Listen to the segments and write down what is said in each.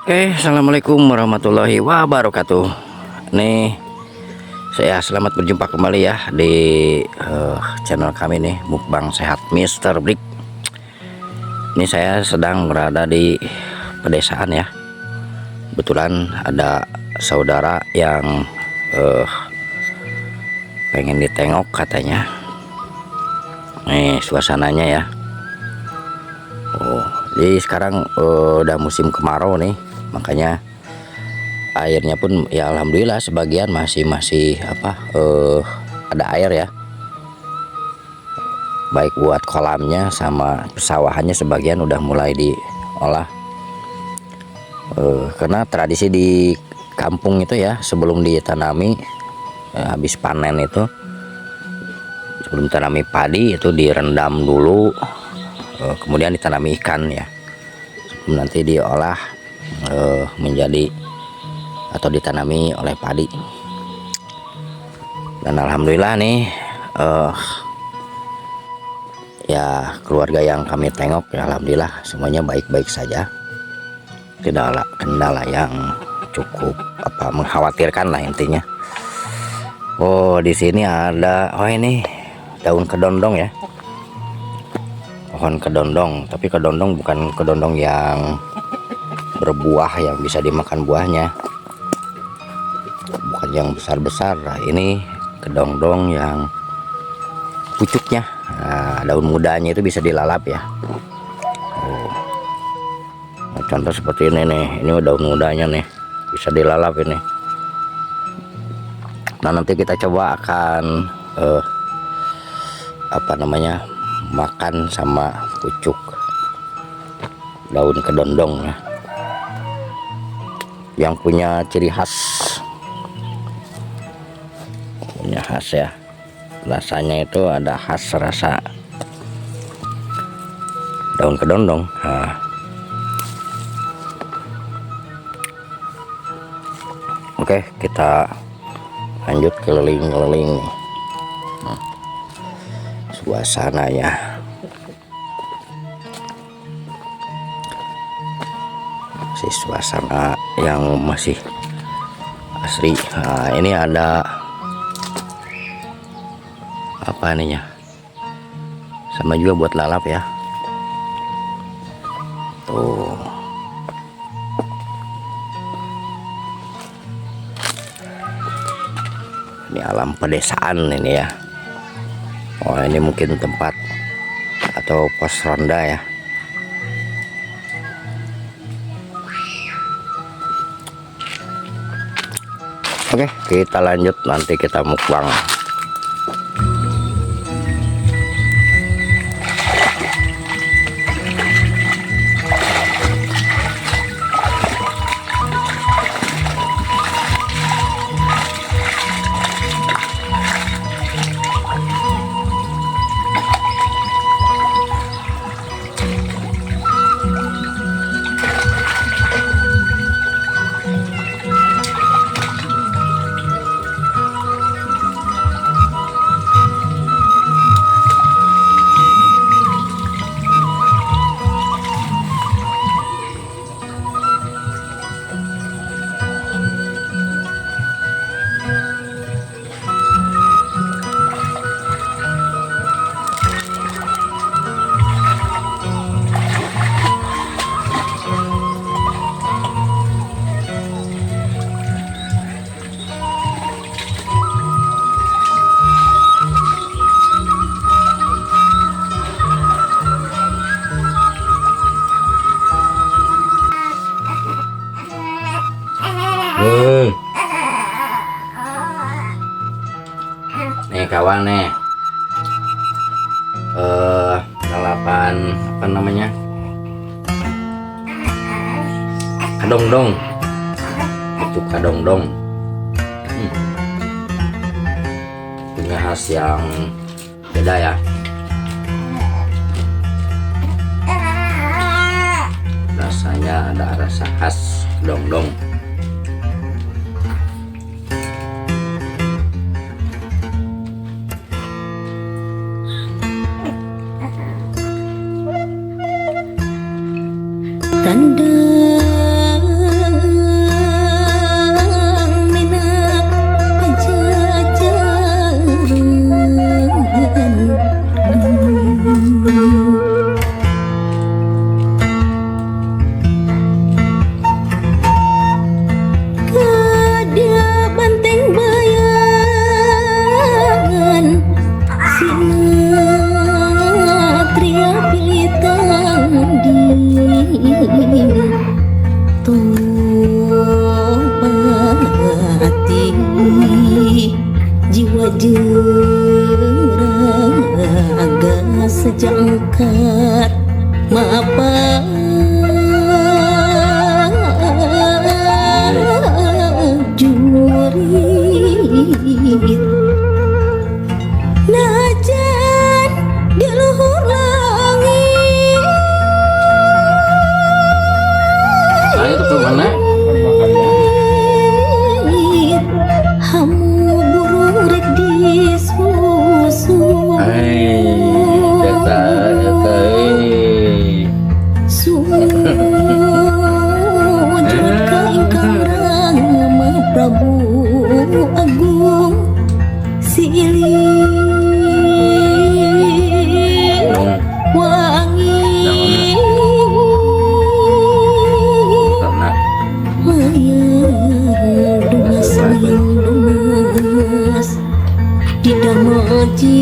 Oke, assalamualaikum warahmatullahi wabarakatuh. Nih, saya selamat berjumpa kembali ya di channel kami nih, Mukbang Sehat Mr. Brick. Ini saya sedang berada di pedesaan ya. Kebetulan ada saudara yang pengen ditengok katanya. Nih suasananya ya. Oh, jadi sekarang udah musim kemarau nih, makanya airnya pun ya alhamdulillah sebagian masih ada air ya, baik buat kolamnya sama pesawahannya sebagian udah mulai diolah. Karena tradisi di kampung itu ya, sebelum ditanami habis panen itu, sebelum tanami padi itu direndam dulu, kemudian ditanami ikan ya, sebelum nanti diolah menjadi atau ditanami oleh padi. Dan alhamdulillah nih ya keluarga yang kami tengok ya alhamdulillah semuanya baik-baik saja, tidak ada kendala yang cukup mengkhawatirkan lah intinya. Oh, di sini ada ini daun kedondong ya, pohon kedondong, tapi kedondong bukan kedondong yang berbuah yang bisa dimakan buahnya, bukan yang besar-besar. Nah, ini kedondong yang pucuknya, daun mudanya itu bisa dilalap ya. Nah, contoh seperti ini nih, ini daun mudanya nih bisa dilalap ini. Nah, nanti kita coba akan makan sama pucuk daun kedondong ya, yang punya ciri khas ya, rasanya itu ada khas rasa daun kedondong. Nah, oke, kita lanjut keliling-keliling nih. Suasananya masih suasana yang masih asri. Nah, ini ada apa ininya, sama juga buat lalap ya. Tuh, ini alam pedesaan ini ya. Oh, ini mungkin tempat atau pos ronda ya. Oke, kita lanjut, nanti kita mukbang. Nih kawan nih, lalapan apa namanya, kadongdong, itu kadongdong. Punya khas yang beda ya, rasanya ada rasa khas kedongdong. Tanda jangkat mapa jurit najan di luhur langit. Ayo tuh mana? Hamu burung rek disusu. Eta. Sujud ka ingkang Rama Prabu Agung Silih wangi mayang dumas di damaji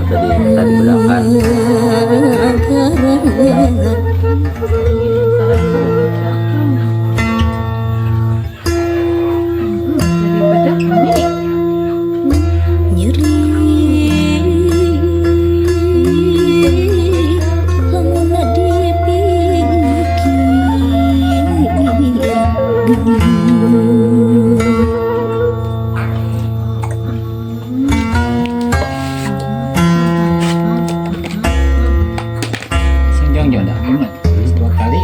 tadi belakang. Nyeri lamun Senjong jodoh bener. 2 kali.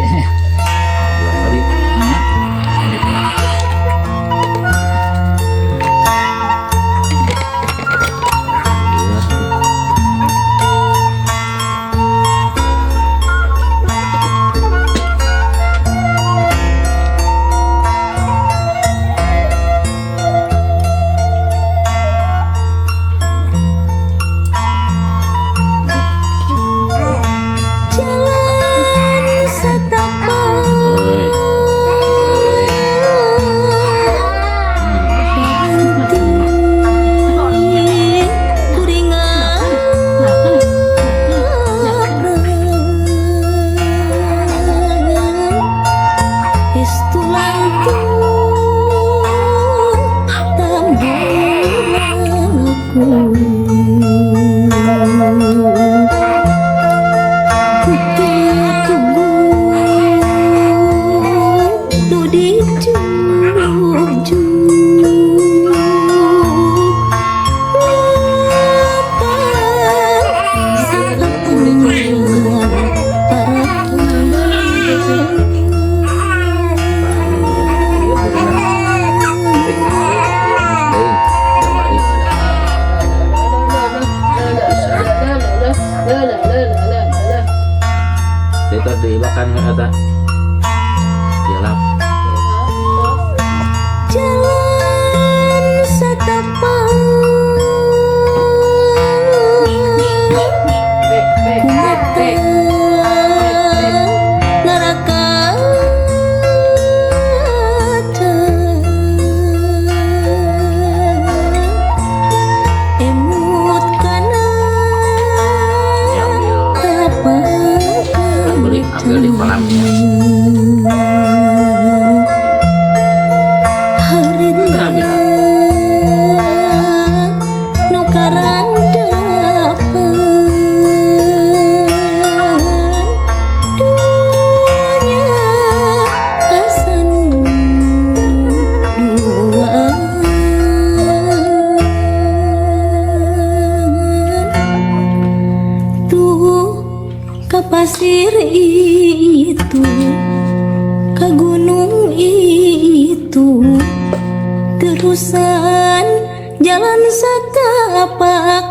jalan setapak berhenti kuringan estu langkung tambahku Itu diibakan kata dilap. jalan setapak kumata neraka emut kana Ambil di kolamnya. harita nukaran dapan duanya asan duaan tuh ka pasir itu ka gunung itu terusan jalan setapak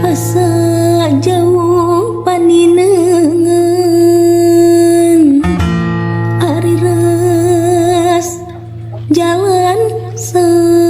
asa jauh paninengan ari ras jalan setapak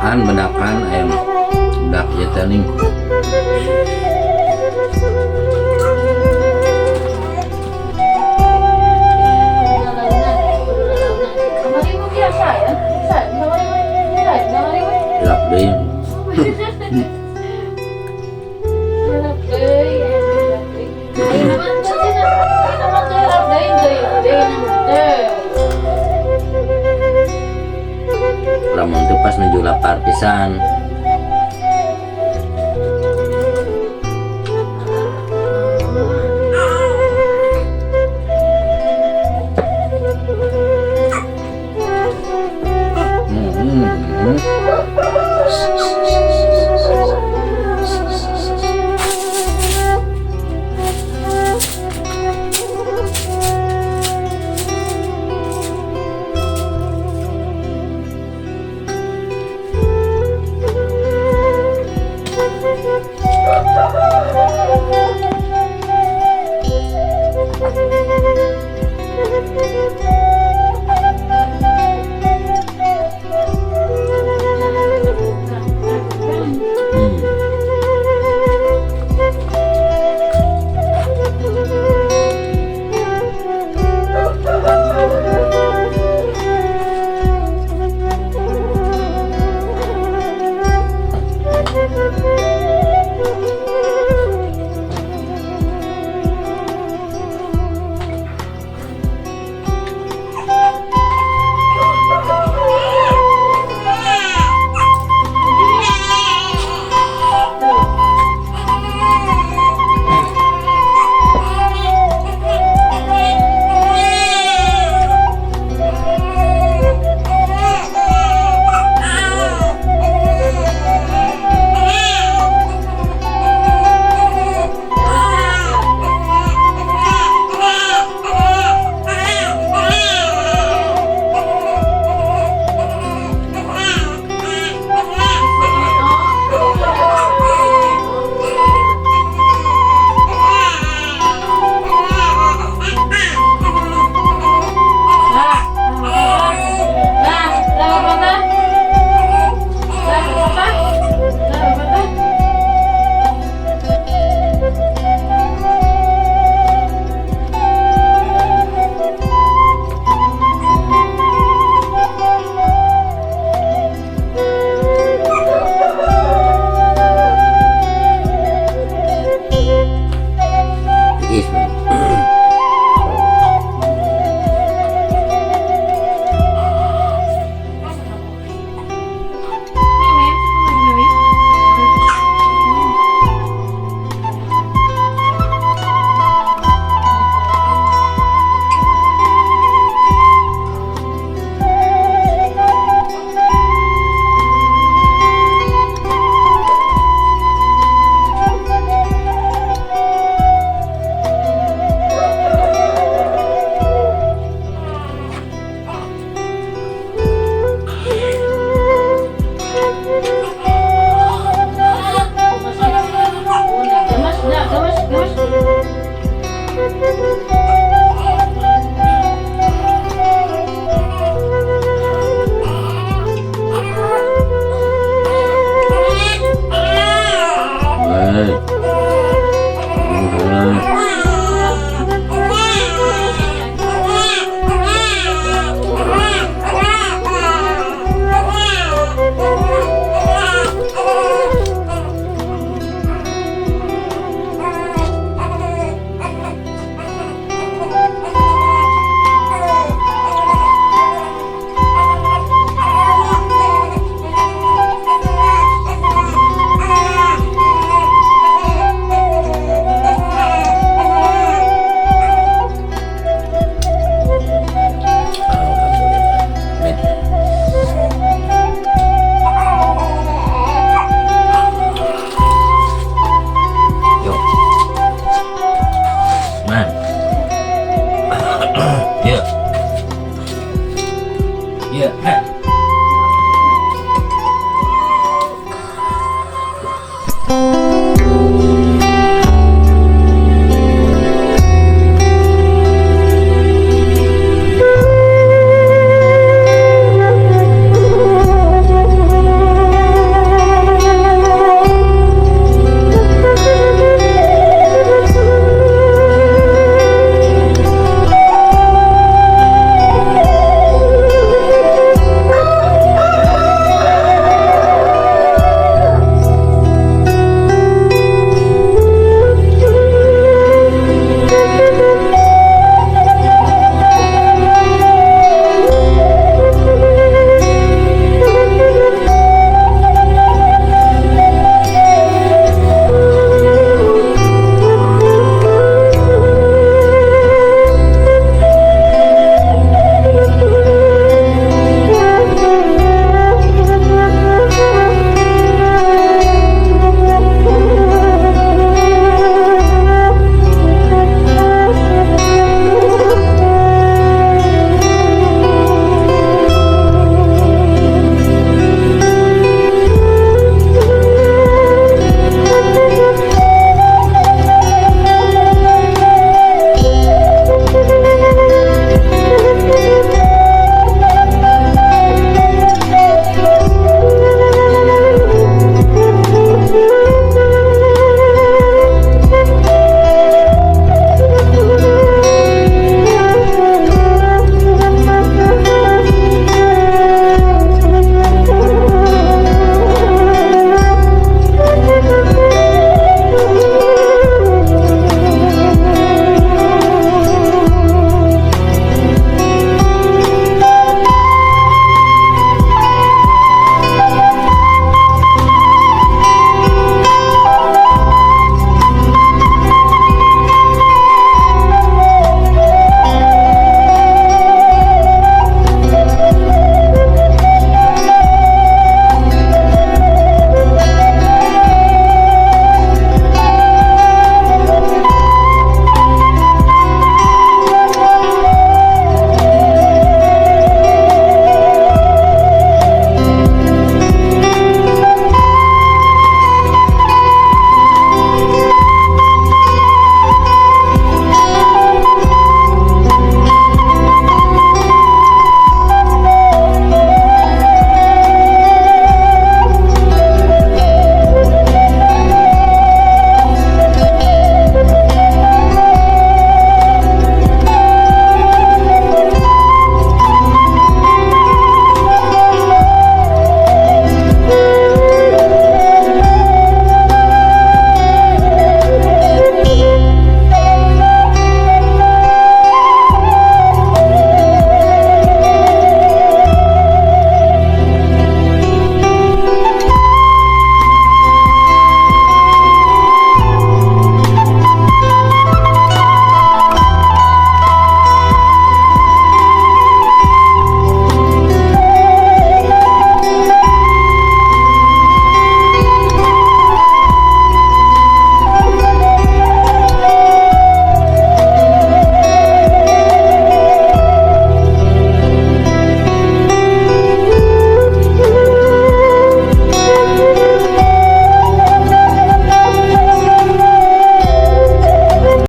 bahan bedakan ayam bedak ya tadi. Gelap deh. Lamun tuh pas menuju lapar pisan.